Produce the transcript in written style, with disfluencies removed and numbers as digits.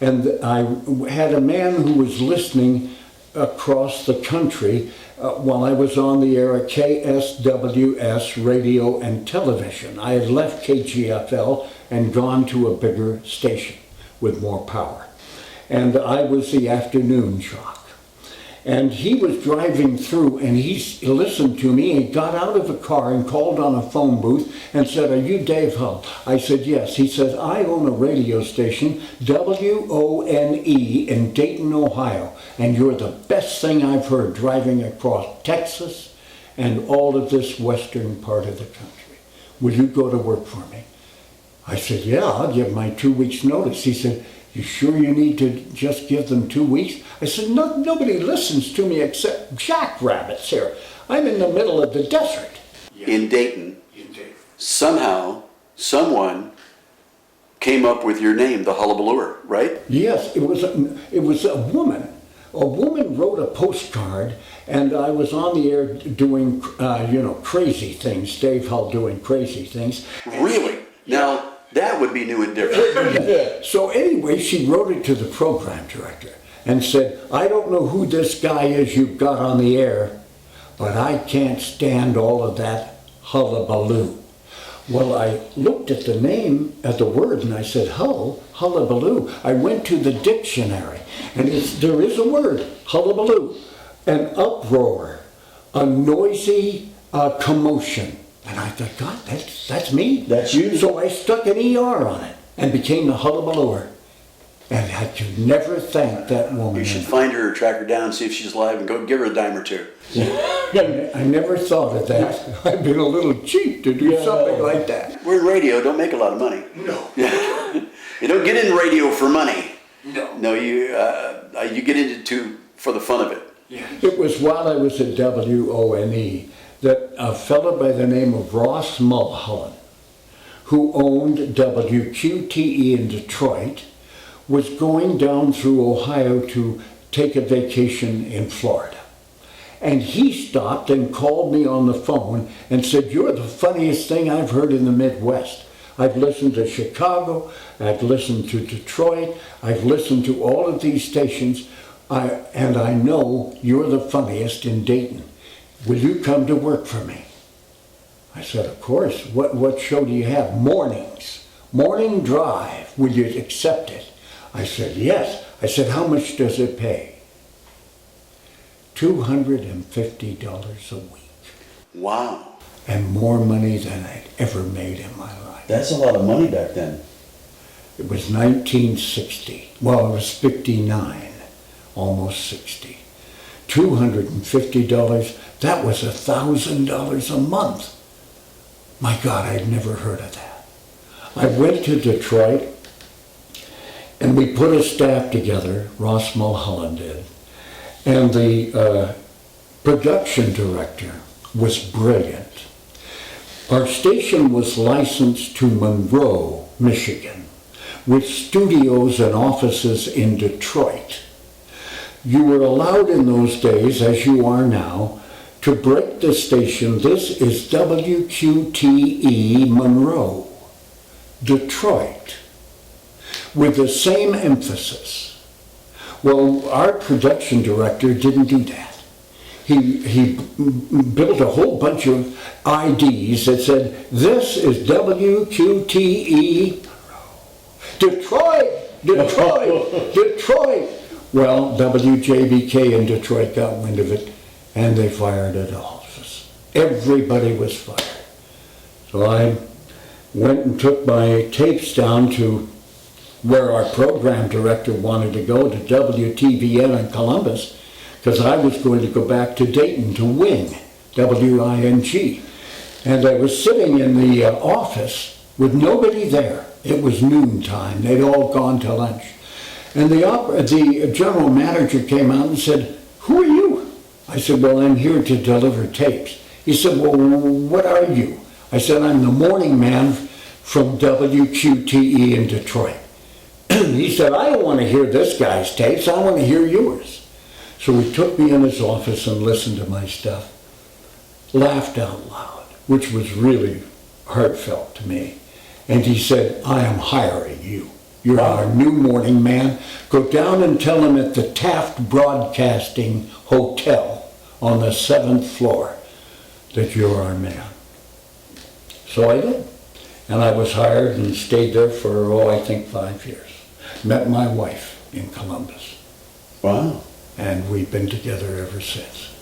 And I had a man who was listening across the country while I was on the air at KSWS Radio and Television. I had left KGFL and gone to a bigger station with more power. And I was the afternoon jock. And he was driving through and he listened to me. He got out of the car and called on a phone booth and said, "Are you Dave Hull?" I said, "Yes." He said, "I own a radio station, WONE in Dayton, Ohio, and you're the best thing I've heard driving across Texas and all of this western part of the country. Will you go to work for me?" I said, "Yeah, I'll give my 2 weeks notice." He said, "You sure you need to just give them 2 weeks?" I said, "No, nobody listens to me except jackrabbits here. I'm in the middle of the desert." In Dayton, somehow, someone came up with your name, the Hullabalooer, right? Yes, it was a woman. A woman wrote a postcard, and I was on the air doing, crazy things. Dave Hull doing crazy things. Really? Now, that would be new and different. So anyway, she wrote it to the program director and said, "I don't know who this guy is you've got on the air, but I can't stand all of that hullabaloo." Well, I looked at the name, at the word, and I said, hullabaloo. I went to the dictionary, and there is a word, hullabaloo, an uproar, a noisy commotion. And I thought, God, that's me. That's you. So I stuck an ER on it and became the Hullabalooer. And I could never thank that woman. You should find her, track her down, see if she's alive, and go give her a dime or two. I never thought of that. I've been a little cheap to do something like that. We're in radio, don't make a lot of money. No. You don't get in radio for money. No. No, you get into for the fun of it. Yeah. It was while I was at WONE that a fellow by the name of Ross Mulholland, who owned WQTE in Detroit, was going down through Ohio to take a vacation in Florida. And he stopped and called me on the phone and said, "You're the funniest thing I've heard in the Midwest. I've listened to Chicago, I've listened to Detroit, I've listened to all of these stations, and I know you're the funniest in Dayton. Will you come to work for me?" I said, "Of course. What show do you have?" "Mornings. Morning Drive. Will you accept it?" I said, "Yes." I said, "How much does it pay?" $250 a week. Wow. And more money than I'd ever made in my life. That's a lot of money back then. It was 1960. Well, it was 59, almost 60. $250, that was $1,000 a month. My God, I'd never heard of that. I went to Detroit and we put a staff together, Ross Mulholland did, and the production director was brilliant. Our station was licensed to Monroe, Michigan, with studios and offices in Detroit. You were allowed in those days, as you are now, to break the station. This is WQTE Monroe, Detroit, with the same emphasis. Well, our production director didn't do that. He built a whole bunch of IDs that said, "This is WQTE Detroit, Detroit, Detroit." Well, WJBK in Detroit got wind of it, and they fired at all of us. Everybody was fired. So I went and took my tapes down to where our program director wanted to go, to WTVN in Columbus, because I was going to go back to Dayton to wing, WING. And I was sitting in the office with nobody there. It was noontime. They'd all gone to lunch. And the general manager came out and said, "Who are you?" I said, "Well, I'm here to deliver tapes." He said, "Well, what are you?" I said, "I'm the morning man from WQTE in Detroit." He said, "I don't want to hear this guy's tapes, I want to hear yours." So he took me in his office and listened to my stuff, laughed out loud, which was really heartfelt to me. And he said, "I am hiring you." You're Wow. our new morning man. Go down and tell him at the Taft Broadcasting Hotel on the 7th floor that you're our man. So I did. And I was hired and stayed there for, I think 5 years. Met my wife in Columbus. Wow. And we've been together ever since.